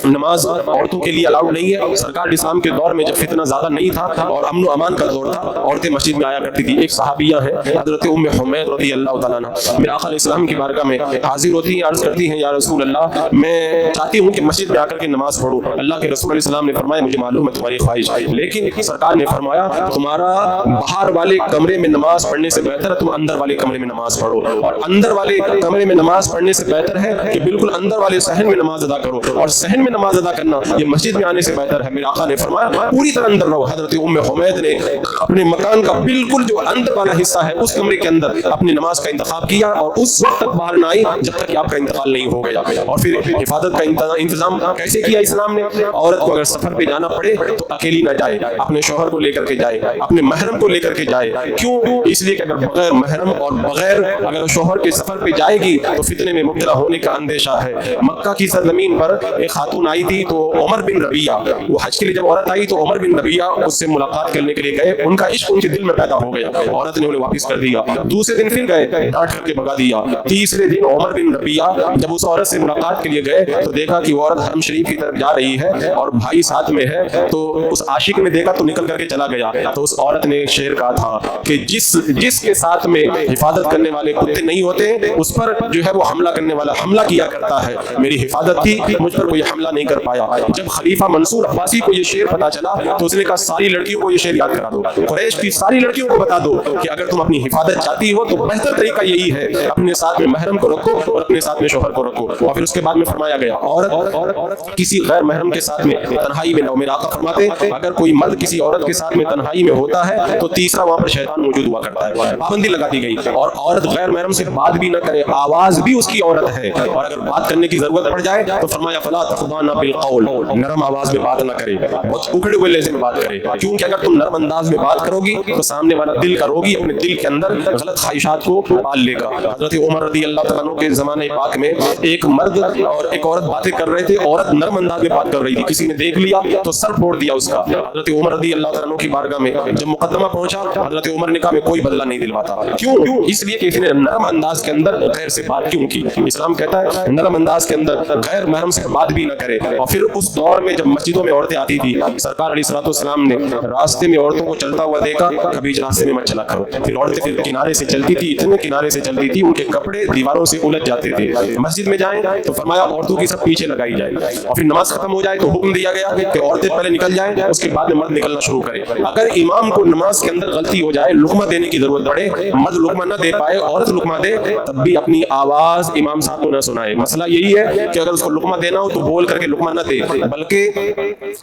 नमाज औरतों के लिए अलाउड नहीं है। सरकार इस्लाम के दौर में जब फितना ज्यादा नहीं था और अमन व अमान का दौर था, औरतें मस्जिद में आया करती थी। एक सहाबिया है हजरत उम्मे हुमैद रज़ी अल्लाह तआला अन्हा, मेरे आका इस्लाम की बारगाह में हाजिर होती हैं, अर्ज करती हैं या रसूल अल्लाह मैं चाहती हूँ कि मस्जिद में आकर के नमाज पढ़ूँ। अल्लाह के रसूल इस्लाम ने फरमाया मुझे मालूम है तुम्हारी ख्वाहिश, लेकिन सरकार ने फरमाया तुम्हारा बाहर वाले कमरे में नमाज पढ़ने से बेहतर है तुम अंदर वाले कमरे में नमाज पढ़ो, और अंदर वाले कमरे में नमाज पढ़ने से बेहतर है कि बिल्कुल अंदर वाले सहन में नमाज अदा करो, और सहन में नमाज अदा करना ये मस्जिद में आने से बेहतर है। मेरे आका ने फरमाया पूरी तरह अंदर रहो। हजरत उम्मे हुमैद ने अपने मकान का बिल्कुल जो अंदर वाला हिस्सा है उस कमरे के अंदर अपनी नमाज का इंतखाब किया, और उस वक्त तक बाहर ना आई जब तक कि आपका इंतकाल नहीं हो गया। और फिर हिफाजत का इंतजाम कैसे किया इस्लाम ने, औरत को अगर सफर पे जाना पड़े तो अकेली ना जाए, अपने शौहर को लेकर के जाए, अपने महरम को लेकर के जाए। क्यों? इसलिए कि अगर बगैर महरम और बगैर अगर शौहर के सफर पे जाएगी तो फितने में मुब्तला होने का अंदेशा है। मक्का की सरजमीन पर एक खातून आई थी, तो उमर बिन रबिया, वो हज के लिए जब औरत आई तो उमर बिन रबिया उससे मुलाकात करने के लिए गए, उनका इश्क उनके दिल में पैदा हो गया, औरत ने उन्हें वापस कर दिया। दूसरे दिन फिर गए, डांट करके भगा दिया। तीसरे दिन उमर बिन रबिया जब उस औरत से मुलाकात के लिए गए तो देखा कि वो औरत हरम शरीफ की तरफ जा रही है और भाई साथ में है, तो उस आशिक ने देखा तो निकल करके चला गया। तो उस औरत ने एक शेर कहा था कि जिसके साथ में हिफाजत करने वाले कुत्ते नहीं होते उस पर जो है वो हमला करने वाला हमला किया करता है। मेरी हिफाजत थी, मुझ पर कोई हमला नहीं कर पाया। जब खलीफा मंसूर अब्बासी को ये शेर पता चला तो उसने कहा सारी लड़कियों को ये शेर याद करा दो, कुरैश की सारी लड़कियों को बता दो कि अगर तुम अपनी हिफाजत चाहती हो तो बेहतर तरीका यही है अपने साथ में महरम को रखो और अपने साथ में शौहर को रखो। और फिर उसके बाद में फरमाया गया औरत किसी गैर महरम के साथ में तन्हाई में न हो। मेरे आका फरमाते अगर कोई मर्द किसी औरत के साथ में तन्हाई में होता है तो तीसरा वहां पर शैतान मौजूद हुआ करता है, पाबंदी लगा दी गई। और औरत गैर महरम से बात भी न करे, आवाज भी उसकी औरत है, और अगर बात करने की जरूरत पड़ जाए तो फरमाया फला तखदाना बिल कौल, नरम आवाज में बात न करे, बहुत उखड़े हुए लहजे में बात करे, क्योंकि अगर तुम नरम अंदाज में बात करोगी तो सामने वाला दिल करोगी, अपने दिल के अंदर गलत ख्वाहिशात को पाल लेगा। हजरत उमर रज़ी अल्लाह तआला अन्हु के जमाने पाक में एक मर्द और एक औरत बातें कर रहे थे, औरत नरम अंदाज में बात कर रही थी, किसी ने देख लिया तो सर फोड़ दिया उसका। हजरत उमर रज़ी अल्लाह तआला अन्हु की बारगाह में जब मुकदमा पहुंचा हजरत उमर ने कहा मैं कोई बदला नहीं दिलवाता। क्यों? इसलिए कि इसने नरम अंदाज के अंदर गैर से बात क्यों की। इस्लाम कहता है नरम अंदाज के अंदर गैर महरम से बात भी ना करे। और फिर उस दौर में जब मस्जिदों में औरतें आती थी, सरकार अलैहिस्सलाम ने रास्ते में औरतों को चलता हुआ देखा, कभी इस रास्ते में मत चला करो। फिर औरतें फिर किनारे से चलती थी, इतने किनारे से चलती थी उनके कपड़े दीवारों से उलझ जाते थे। मस्जिद में जाएं तो फरमाया औरतों की सब पीछे लगाई जाए, और फिर नमाज खत्म हो जाए तो हुक्म दिया गया कि औरतें पहले निकल जाएं, उसके बाद में मर्द निकलना शुरू करें। अगर इमाम को नमाज के अंदर गलती हो जाए, लुकमा देने की जरूरत पड़े, मर्द लुकमा न दे पाए, औरत लुकमा दे, तब भी अपनी आवाज इमाम साहब को न सुनाए। मसला यही है कि अगर उसको लुकमा देना हो तो बोल करके लुकमा न दे, बल्कि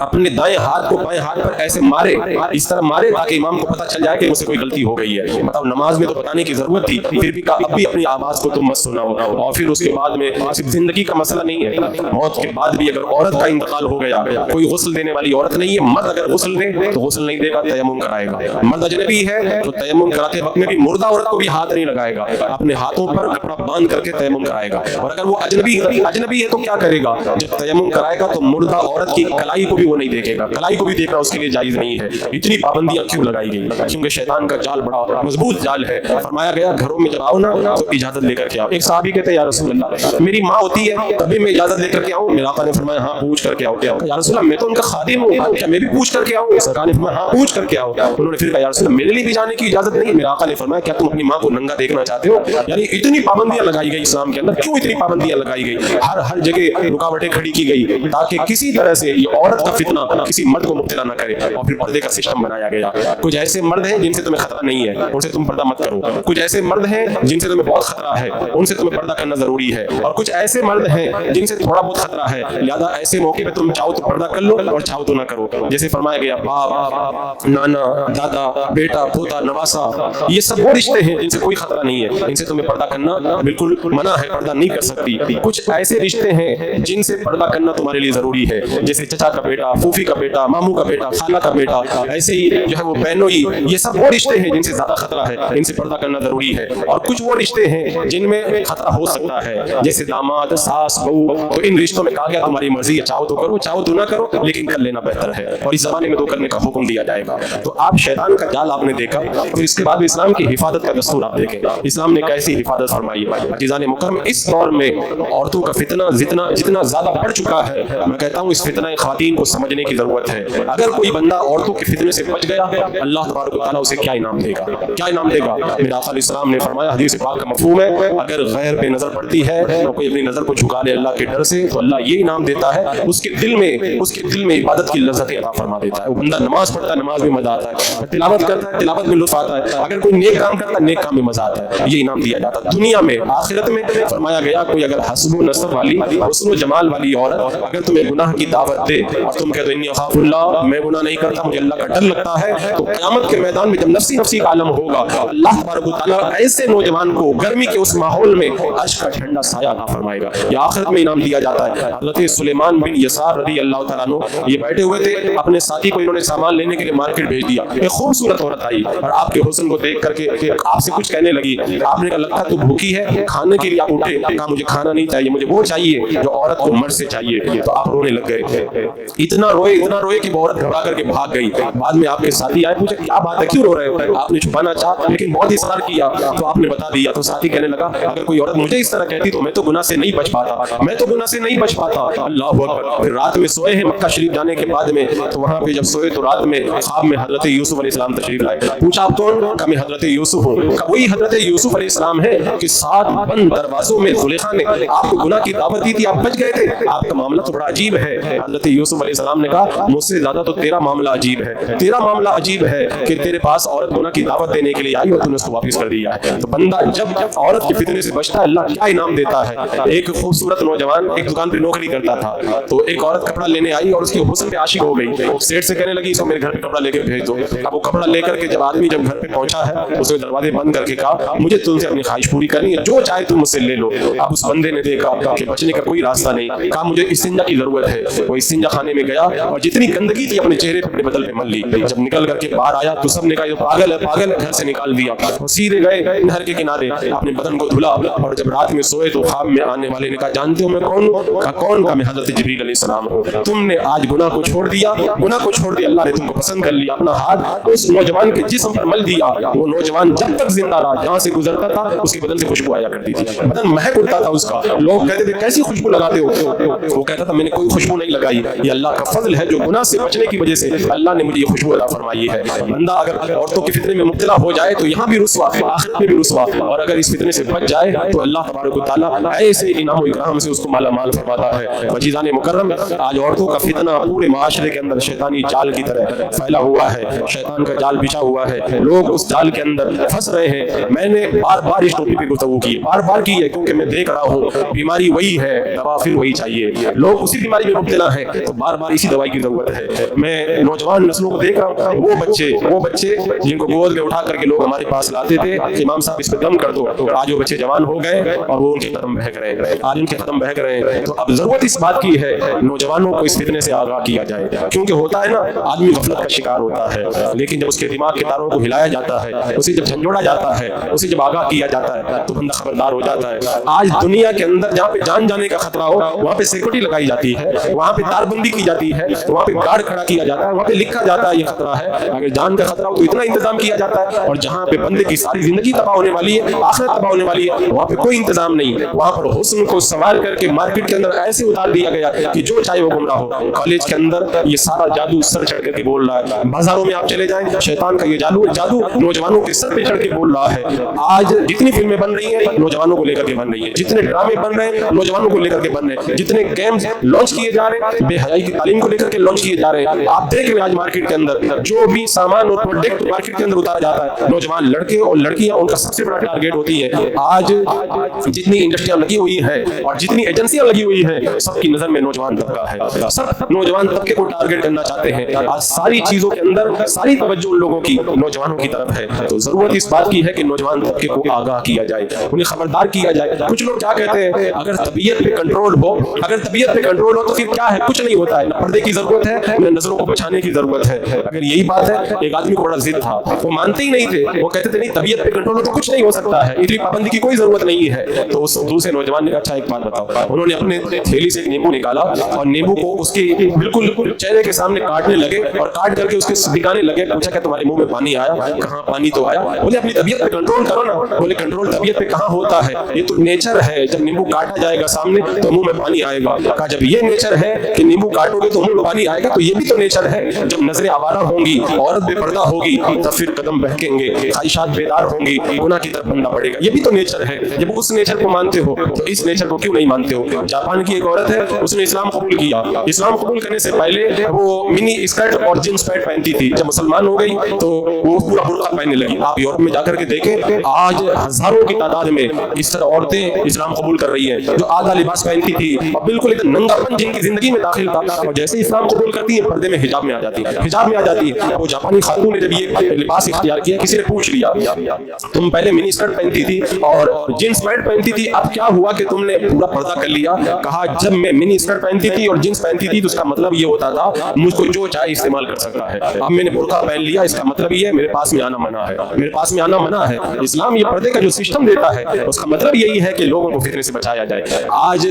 अपने दाएं हाथ को बाएं हाथ पर ऐसे मारे, इस तरह मारे ताकि इमाम को पता चल जाए कि मुझसे कोई गलती हो गई है। मतलब नमाज में तो बताने की जरूरत थी, फिर भी कहा अब भी अपनी आवाज को तुम मत सुनाओ। और फिर उसके बाद में सिर्फ जिंदगी का मसला नहीं है, मौत के बाद भी अगर औरत का इंतकाल हो गया, कोई गुस्ल देने वाली औरत नहीं है, मर्द अगर गुस्ल दे तो गुस्ल नहीं देगा, तयम्मुम कराएगा। मर्द अजनबी है तो तयम्मुम कराते वक्त में भी मुर्दा औरत को भी हाथ नहीं लगाएगा, अपने हाथों पर कपड़ा बांध करके तयम्मुम कराएगा। और अगर वो अजनबी है तो क्या करेगा, जब तयम्मुम कराएगा तो मुर्दा औरत की कलाई को भी वो नहीं देखेगा, कलाई को भी देखना उसके लिए जायज नहीं है। इतनी पाबंदियां क्यों लगाई गई? क्योंकि शैतान का जाल बड़ा मजबूत जाल है। फरमाया गया घरों में जब आओ ना तो इजाजत लेकर के आओ। एक सहाबी कहते हैं या रसूल अल्लाह मेरी माँ होती है तभी मैं इजाजत लेकर के आऊँ? मेरे आका ने फरमाया हाँ पूछ करके आओ। क्या या रसूल अल्लाह मैं तो उनका खादिम हूँ, क्या मैं भी पूछ करके आऊँ? सरकार ने फरमाया हाँ पूछ करके आओ। उन्होंने फिर कहा या रसूल अल्लाह मेरे लिए भी जाने की इजाजत नहीं है। मेरे आका ने फरमाया क्या तुम अपनी माँ को नंगा देखना चाहते हो? यानी इतनी पाबंदियां लगाई गई इस्लाम के अंदर। क्यों इतनी पाबंदियां लगाई गई? हर जगह रुकावटें खड़ी की गई ताकि किसी तरह से ये औरत का फितना किसी मर्द को मुब्तला न करे। और फिर पर्दे का सिस्टम बनाया गया। कुछ ऐसे मर्द हैं जिनसे तुम्हें खतरा नहीं है, उनसे तुम पर्दा मत करो। कुछ ऐसे मर्द हैं जिनसे तुम्हें बहुत खतरा है, उनसे तुम्हें पर्दा करना जरूरी है। और कुछ ऐसे मर्द हैं जिनसे थोड़ा बहुत खतरा है, लिहाजा ऐसे मौके पे तुम चाहो तो पर्दा कर लो और चाहो तो ना करो। जैसे फरमाया गया बाप, नाना, दादा, बेटा, पोता, नवासा, ये सब वो रिश्ते हैं जिनसे कोई खतरा नहीं है, इनसे तुम्हें पर्दा करना बिल्कुल मना है, पर्दा नहीं कर सकती। कुछ ऐसे रिश्ते हैं जिनसे पर्दा करना तुम्हारे लिए जरूरी है, जैसे चचा का बेटा, फूफी का बेटा, मामू का बेटा, खाला का बेटा, ऐसे ही जो है वो बहनोई, ये सब वो रिश्ते हैं जिनसे ज्यादा खतरा है, इनसे पर्दा करना जरूरी है। और कुछ वो रिश्ते हैं जिनमें खतरा हो सकता है, जैसे दामाद, सास, बहू, तो इन रिश्तों में कहा गया तुम्हारी मर्जी है, चाहो तो करो चाहो तो ना करो, लेकिन कर लेना बेहतर है। और इस जमाने में तो करने का हुक्म दिया जाएगा। तो आप शैतान का जाल आपने देखा, फिर इसके बाद इस्लाम की हिफाजत का दस्तूर आप देखें, इस्लाम ने कैसी हिफाजत फरमाई है। अजीज़ान मुकर्रम, इस दौर में औरतों का फितना जितना ज्यादा बढ़ चुका है, मैं कहता हूँ इस फितना ख़वातीन को समझने की जरूरत है। अगर कोई बंदा औरतों के फितने से बच गया, अल्लाह तबारक व तआला उसे क्या इनाम देगा, क्या इनाम देगा? मेरे आका अलैहिस्सलाम ने फरमाया, हदीस पाक का मफ़हूम है, अगर गैर पे नजर पड़ती है तो कोई अपनी नजर को झुका ले अल्लाह के डर से, तो अल्लाह ये इनाम देता है, उसके दिल में इबादत की लज़्ज़त अता फरमा देता है। वो बंदा नमाज पढ़ता है, नमाज में मजा आता है, तिलावत करता है, तिलावत में लुत्फ़ आता है, अगर कोई नेक काम करता है, नेक काम में मजा आता है, ये इनाम दिया जाता है दुनिया में। आखिरत में फरमाया गया कोई अगर हस्ब नसब वाली, हुस्न जमाल वाली औरत अगर तुम्हें गुनाह की दावत दे और तुम कहते हो इन्नी अख़ाफ़ुल्लाह, मैं गुनाह नहीं करता, मुझे अल्लाह का डर लगता है, तो क़यामत के मैदान में जब नफ्सी नफ्सी का आलम होगा, अल्लाह तबारक व तआला ऐसे नौजवान को गर्मी के उस माहौल में अर्श का ठंडा साया अता फरमाएगा। ये आखिरत में इनाम दिया जाता है। हज़रत सुलेमान बिन यसार रज़ी अल्लाह तआला अन्हु ये बैठे हुए थे, अपने साथी को इन्होंने सामान लेने के लिए मार्केट भेज दिया। एक खूबसूरत औरत आई और आपके हुस्न को देख करके आपसे कुछ कहने लगी। आपने कहा लगता तू भूखी है, खाने के लिए आप उठे, कहा मुझे खाना नहीं चाहिए, मुझे वो चाहिए जो औरत को मर्द से चाहिए। तो आप रोने लग गए, इतना रोए कि वो औरत घबरा करके भाग गई। बाद में आपके साथी आए, पूछे क्या बात है, क्यों रो रहे हो? आपने छुपाना चाहा लेकिन बहुत इसरार किया तो आपने बता दिया। तो साथी कहने लगा अगर कोई औरत मुझे इस तरह कहती तो मैं तो गुनाह से नहीं बच पाता, मैं तो गुनाह से नहीं बच पाता। अल्लाह अकबर। फिर रात में सोए हैं मक्का शरीफ जाने के बाद में, तो वहां पे जब सोए तो रात में ख्वाब में हजरत यूसुफ अलैहिस्सलाम तशरीफ लाए। पूछा आप कौन? कहा मैं हजरत यूसुफ हूँ। वही हजरत यूसुफ अलैहिस्सलाम है कि 7 बंद दरवाजों में ज़ुलेखा ने आपको गुनाह की दावत दी थी, आप बच गए थे, आपका मामला तो बड़ा अजीब है। हजरत यूसुफ अलैहिस्सलाम ने कहा मुझसे ज्यादा तो तेरा मामला अजीब है, तेरा मामला अजीब है कि तेरे पास औरत गुनाह की दावत देने के लिए आई और तूने उसको वापस कर दिया है। तो बंदा जब औरत के फितने से बचता है, अल्लाह क्या इनाम देता है। एक खूबसूरत नौजवान एक दुकान पे नौकरी करता था, तो एक औरत कपड़ा लेने आई और उसकी हुस्न पे आशिक हो गई। सेठ से कहने लगी इसको मेरे घर पे कपड़ा लेकर भेज दो। अब वो कपड़ा लेकर के जब आदमी जब घर पे पहुंचा है, उसने दरवाजे बंद करके कहा मुझे तुमसे अपनी ख्वाहिश पूरी करनी है, जो चाहे तुम मुझसे ले लो। अब उस बंदे ने देखा कि बचने का कोई रास्ता नहीं, कहा मुझे इस्तिंजा की जरूरत है। वो इस्तिंजा खाने में गया और जितनी गंदगी थी अपने चेहरे पे अपने बदल पे मल ली। जब निकल करके बाहर आया तो सबने कहा पागल है, पागल है, घर से निकाल दिया। वो सीधे गए नहर के किनारे, अपने बदन को धुला और जब रात में सोए तो ख्वाब में आने वाले ने कहा जानते हो मैं कौन हूँ? कहा कौन? कहा मैं हजरत जिब्रील अलैहिस्सलाम हूँ। तुमने आज गुनाह को छोड़ दिया, गुनाह को छोड़ दिया, अल्लाह ने तुमको पसंद कर लिया। अपना हाथ उस नौजवान के जिस्म पर मल दिया। वो नौजवान जब तक जिंदा रहा, जहाँ से गुजरता था उसके बदन से खुशबू आया करती थी, बदन महक उठता था उसका। लोग कहते थे कैसी खुशबू लगाते हो? वो कहता था मैंने कोई खुशबू नहीं लगाई, ये अल्लाह का फजल है जो गुनाह से बचने की वजह से अल्लाह ने मुझे ये खुशबू अता फरमाई है। बंदा अगर औरतों के फितने में मुब्तला हो जाए तो यहाँ भी रुसवा, आखिरत में भी रुसवा, और अगर इस फितने से बच जाए तो अल्लाह तबारक व तआला ऐसे इनाम व इकराम से उसको माला माल फरमाता है। अज़ीज़ान मुकर्रम, आज औरतों का फितना पूरे माशरे के अंदर शैतानी जाल की तरह फैला हुआ है, शैतान का जाल बिछा हुआ है, लोग उस जाल के अंदर फंस रहे हैं। मैंने बार बार इस टॉपिक पे गुफ्तगू की, बार बार की है, क्योंकि मैं देख रहा हूँ बीमारी वही है, दवा फिर वही चाहिए, लोग उसी बीमारी में मुब्तला है, तो बार बार इसी दवाई की जरूरत है। मैं नौजवान नस्लों को देख रहा हूँ, वो बच्चे जिनको गोद में उठा करके लोग हमारे पास लाते थे, इमाम साहब इस पे दम कर दो, आज वो बच्चे जवान हो गए और वो उनके कदम बहक रहे हैं, आज उनके कदम बहक रहे हैं। तो अब जरूरत इस बात की है नौजवानों को इस फितने से आगाह किया जाए, क्योंकि होता है ना आदमी गफलत का शिकार होता है, लेकिन जब उसके दिमाग के तारों को हिलाया जाता है, उसे जब झंझोड़ा जाता है, उसे जब आगाह किया जाता है तो बंदा खबरदार हो जाता है। आज दुनिया के अंदर जहाँ पे जान जाने का खतरा हो वहाँ पे सिक्योरिटी लगाई जाती है, वहाँ पे तारबंदी की जाती है, वहाँ पे गार्ड खड़ा किया जाता है, वहाँ पे लिखा जाता है ये खतरा है, अगर जान का खतरा हो तो इतना इंतजाम किया जाता है। और जहाँ पे बंदे की सारी जिंदगी तबाह होने वाली है, आखिरत तबाह होने वाली है, वहाँ पे कोई इंतजाम नहीं। वहाँ पर हुस्न को सवार करके मार्केट के अंदर ऐसे उतार दिया गया कि जो चाहे वो गुमराह हो। कॉलेज के अंदर ये सारा जादू सर चढ़ करके बोल रहा है। बाजारों में आप चले जाएं, शैतान का ये जादू नौजवानों के सर पे चढ़ के बोल रहा है। आज जितनी फिल्में बन रही हैं नौजवानों को लेकर के बन रही हैं, जितने ड्रामे बन रहे हैं नौजवानों को लेकर के बन रहे हैं, जितने गेम्स लॉन्च किए जा रहे हैं बेहयाई की तालीम को लेकर के लॉन्च किए जा रहे हैं। आप देख रहे हैं आज मार्केट के अंदर जो भी सामान और प्रोडक्ट मार्केट के अंदर उतारा जाता है, नौजवान लड़के और लड़कियां उनका सबसे बड़ा टारगेट होती है। आज जितनी इंडस्ट्रियां लगी हुई हैं और जितनी एजेंसियां लगी हुई हैं, सबकी नजर में नौजवान तबका है, सब नौजवान तबके को टारगेट करना चाहते हैं। आज सारी चीजों के अंदर सारी तवज्जो उन लोगों की नौजवानों की तरफ है। तो जरूरत इस बात की है कि नौजवान तबके को आगाह किया जाए, उन्हें खबरदार किया जाए। कुछ लोग क्या कहते हैं, अगर तबीयत पे कंट्रोल हो, अगर तबीयत पे कंट्रोल हो तो फिर क्या है, कुछ नहीं होता है, पर्दे की जरूरत है, नजरों को बचाने की जरूरत है। अगर यही बात है, एक आदमी को बड़ा जिद था, वो मानते ही नहीं थे, वो कहते थे नहीं तबीयत पे कंट्रोल हो तो कुछ नहीं हो सकता है, इतनी पाबंदी की कोई जरूरत नहीं है। तो उस दूसरे नौजवान ने कहा अच्छा एक बात बताओ। उन्होंने अपने थैली से एक नींबू निकाला और नींबू को उसके बिल्कुल चेहरे के सामने काटने लगे और काट करके उसके दिखाने लगे। पूछा क्या तुम्हारे मुंह में पानी आया? कहाँ पानी तो आया। बोले अपनी तबीयत पे कंट्रोल करो ना। बोले कंट्रोल तबीयत पे कहाँ होता है, ये तो नेचर है, जब नींबू काटा जाएगा सामने तो मुंह में पानी आएगा। कहा जब ये नेचर है कि नींबू काटोगे तो मुंह में पानी आएगा, तो ये भी तो नेचर है। जब नजरें आवारा होंगी, औरत बेपर्दा होगी, तब फिर कदम बहकेंगे, ख्वाहिशात बेदार होंगी, गुनाह की तरफ बढ़ना पड़ेगा। ये भी तो नेचर है। जब उस नेचर को मानते हो तो इस नेचर को क्यों नहीं मानते हो? जापान की एक औरत है, उसने इस्लाम कबूल किया। इस्लाम कबूल करने से पहले वो मिनी स्कर्ट और जींस पैंट पहनती थी। जब मुसलमान हो गई तो वो पूरा बुर्का पहनने लगी। आप यूरोप में जाकर के देखें, आज हजारों की तादाद में इस तरह औरतें इस्लाम कबूल कर रही हैं, जो आधा लिबास पहनती थी और बिल्कुल एक नंगापन जिनकी जिंदगी में दाखिल था, और जैसे इस्लाम कबूल करती है पर्दे में हिजाब में आ जाती है, हिजाब में आ जाती है। वो जापानी खातून ने जब ये लिबास इख्तियार किया, किसी ने पूछ लिया तुम पहले मिनी स्कर्ट पहनती थी और जींस पैंट पहनती थी, अब क्या हुआ कि तुमने पूरा पर्दा कर लिया? कहा जब मैं मिनी स्कर्ट पहनती थी और जींस पहनती थी तो उसका मतलब ये होता था मुझको जो चाहे इस्तेमाल कर सकता है। अब मैंने बुर्का पहन लिया, इसका मतलब ये है मेरे पास में आना मना है, मेरे पास में आना मना है। इस्लाम ये पर्दे का जो सिस्टम देता है उसका मतलब यही है कि लोगों को फितने से बचाया जाए। आज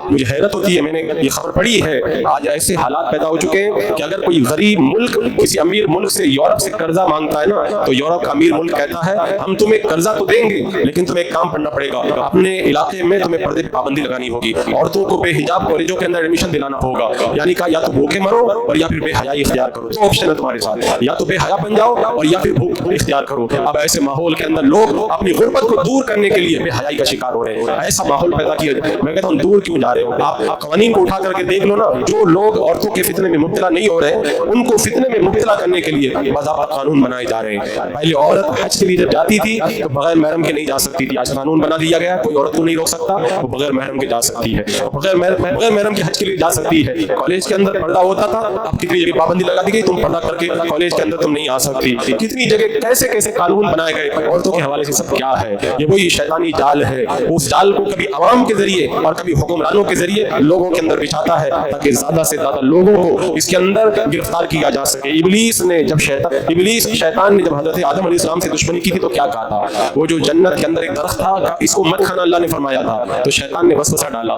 मुझे हैरत होती है, मैंने ये खबर पढ़ी है, आज ऐसे हालात पैदा हो चुके हैं कि अगर कोई गरीब मुल्क किसी अमीर मुल्क से यूरोप से कर्जा मांगता है ना, तो यूरोप का अमीर मुल्क कहता है हम तुम्हें कर्जा तो देंगे लेकिन तुम्हें एक काम करना पड़ेगा, अपने इलाके में तुम्हें पर्दे पे पाबंदी लगानी होगी, औरतों को बेहिजाब कॉलेजों के अंदर एडमिशन दिलाना होगा। यानी कहा या तो भूखे मरो और या फिर बेहयाई इख्तियार करो। दो ऑप्शन है तुम्हारे साथ, या तो बेहया बन जाओ और या फिर भूख इख्तियार करो। अब ऐसे माहौल के अंदर लोग अपनी गुर्बत को दूर करने के लिए बेहयाई का शिकार हो रहे हैं। ऐसा माहौल पैदा किया जाए। मैं कहता हूँ दूर क्यों जा रहे हो आप? कानून को उठा करके देख लो ना, जो लोग औरतों के फितने में मुब्तला नहीं हो रहे उनको फितने में मुब्तला करने के लिए बाज़ाब्ता कानून बनाए जा रहे हैं। पहले औरत हज के लिए जब जाती थी तो बगैर महरम के नहीं जा सकती थी, आज कानून बना दिया गया, कोई औरत को नहीं रोक सकता, वो बगैर महरम के जा सकती है, बगैर महरम के हज के लिए जा सकती है। कॉलेज के अंदर पर्दा होता था, अब कितनी जगह पाबंदी लगा दी गई, तुम पर्दा करके कॉलेज के अंदर तुम नहीं आ सकती। कितनी जगह कैसे कैसे कानून बनाए गए औरतों के हवाले से। सब क्या है? ये वही शैतानी जाल है। उस जाल को कभी अवाम के जरिए और कभी हुक्मरानों के जरिए लोगों के अंदर बिछाता है ताकि ज्यादा से ज्यादा लोगों को इसके अंदर गिरफ्तार किया जा सके। इबलीस शैतान ने जब हजरत आदम अलैहिस्सलाम से दुश्मनी की थी तो क्या कहा था? वो जो जन्नत के अंदर एक दरख्त था इसको मत खाना अल्लाह ने फरमाया था, तो शैतान ने वसवसा डाला,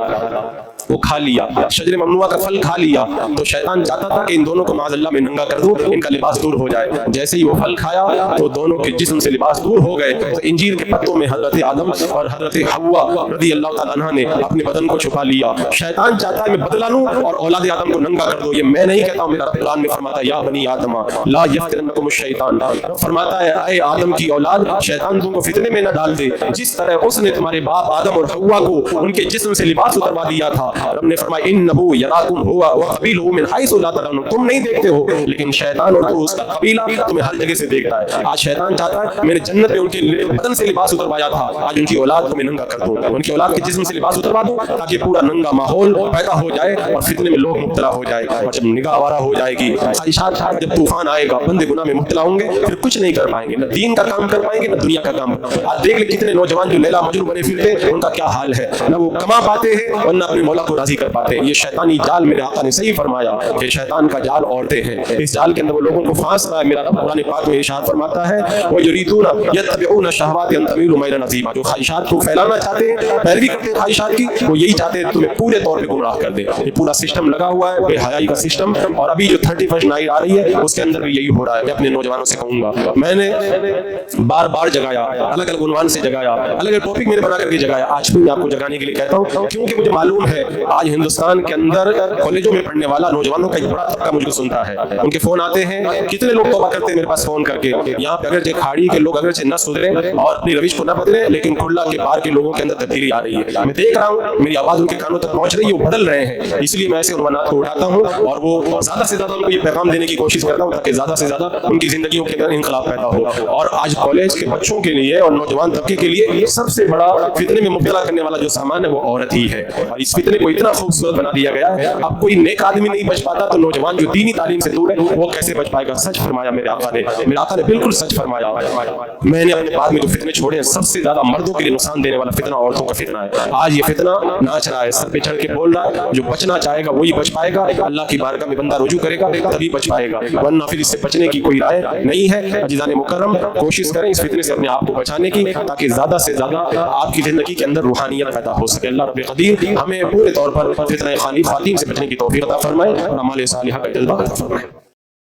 वो खा लिया, शजर ममनुआ का फल खा लिया। तो शैतान चाहता था कि इन दोनों को माज़अल्लाह में नंगा कर दूं, इनका लिबास दूर हो जाए। जैसे ही वो फल खाया तो दोनों के जिस्म से लिबास दूर हो गए। तो इंजीर के पत्तों में हजरत आदम और हजरत हव्वा रज़ियल्लाहु ताला अन्हा ने अपने बदन को छुपा लिया। शैतान चाहता है मैं बदला लूं और औलाद आदम को नंगा कर दूं। ये मैं नहीं कहता हूं, मेरा कुरान में फरमाता है या बनी आदम ला यफ्तिनकुम शैतान, फरमाता है ऐ आदम की औलाद, शैतान तुमको फितने में न डाल दे। जिस तरह उसने तुम्हारे बाप आदम और हव्वा को उनके जिस्म से लिबास उतरवा दिया था, रब ने फरमाया इन्नहु यराकुम हुवा व क़बीलुहु मिन हैसु ला तराउन, तुम नहीं देखते हो लेकिन शैतान और उसका कबीला तुम्हें हर जगह से देखता है। आज शैतान चाहता है मैंने जन्नत में उनके बदन से लिबास उतरवाया था, आज उनकी औलाद को मैं नंगा कर दूं, उनकी औलाद के जिस्म से लिबास उतरवा दूं ताकि पूरा नंगा माहौल पैदा हो जाए और फितने में लोग मुब्तला हो जाए। और जब निगाह आवारा हो जाएगी, ख्वाहिशात का जब तूफान आएगा, बंदे गुनाह में मुब्तला होंगे, फिर कुछ नहीं कर पाएंगे, न दीन का काम कर पाएंगे न दुनिया का काम। आज देख ले कितने नौजवान जो लैला मजनू बने फिरते उनका क्या हाल है, न वो कमा पाते हैं और न अपने मौला अल्लाह को राजी कर पाते। ये शैतानी जाल मेरे आका ने सही फरमाया कि शैतान का जाल औरतें हैं, इस जाल के अंदर वो लोगों को फांस रहा है। मेरा रब कुरान पाक में इरशाद फरमाता है वो युरीदूना यत्तबिऊना शहवात अन तमीलू मैलन अज़ीमा, जो ख्वाहिशात को फैलाना चाहते हैं, पैरवी करते हैं ख्वाहिशात की, वो यही चाहते हैं तुम्हें पूरे तौर पे गुमराह कर दे। ये पूरा सिस्टम लगा हुआ है, बेहयाई का सिस्टम, और अभी जो 31st नाइट आ रही है उसके अंदर भी यही हो रहा है। मैं अपने नौजवानों से कहूंगा, मैंने बार बार जगाया, अलग अलग उन्वान से जगाया, अलग अलग टॉपिक मैंने बना करके जगाया, आज भी मैं आपको जगाने के लिए कहता हूँ, क्योंकि मुझे मालूम है आज हिंदुस्तान के अंदर कॉलेजों में पढ़ने वाला नौजवानों का एक बड़ा तबका मुझको सुनता है। उनके फोन आते हैं, कितने लोग तौबा करते हैं मेरे पास फोन करके। यहाँ पे अगर खाड़ी के लोग अगर न सुधरे और अपनी रविश को न बदले, लेकिन खुला के पार के लोगों के अंदर तब्दीली आ रही है। मैं देख रहा हूँ, मेरी आवाज उनके कानों तक पहुंच रही है, वो बदल रहे हैं। इसलिए मैं ऐसे उन्वानात को उठाता हूँ और वो ज्यादा से ज्यादा उनको ये पैगाम देने की कोशिश करता हूँ ताकि ज्यादा से ज्यादा उनकी जिंदगियों के अंदर इनकलाब पैदा हो। और आज कॉलेज के बच्चों के लिए और नौजवान तबके के लिए सबसे बड़ा फितने में मुब्तला करने वाला जो सामान है वो औरत ही है। और इस फितने को इतना खूबसूरत बना दिया गया है, अब कोई नेक आदमी नहीं बच पाता तो नौजवान जो दीनी तालीम से दूर है वो कैसे बच पाएगा। सच फरमाया मेरे आका ने बिल्कुल सच फरमाया। मैंने अपने बाद में जो फितने छोड़े हैं, सबसे ज्यादा मर्दों के लिए नुकसान देने वाला फितना औरतों का फितना है। आज ये फितना नाच रहा है, सर पे चढ़ के बोल रहा है, जो बचना चाहेगा वही बच पाएगा। अल्लाह की बारगाह में बंदा रुजू करेगा तभी बच पाएगा, वरना फिर इससे बचने की कोई राय नहीं है। अजीज़ान मुकर्रम, कोशिश करें इस फितने से अपने आप को बचाने की, ताकि ज्यादा से ज्यादा आपकी जिंदगी के अंदर रूहानियत पैदा हो सके। अल्लाह रब्बुल क़दीर हमें पूरे तौर पर फितना खालिद ख़ातिम से बचने की तौफीक अता फरमाए और अमाल सालिहा का जल्बा अता फरमाए।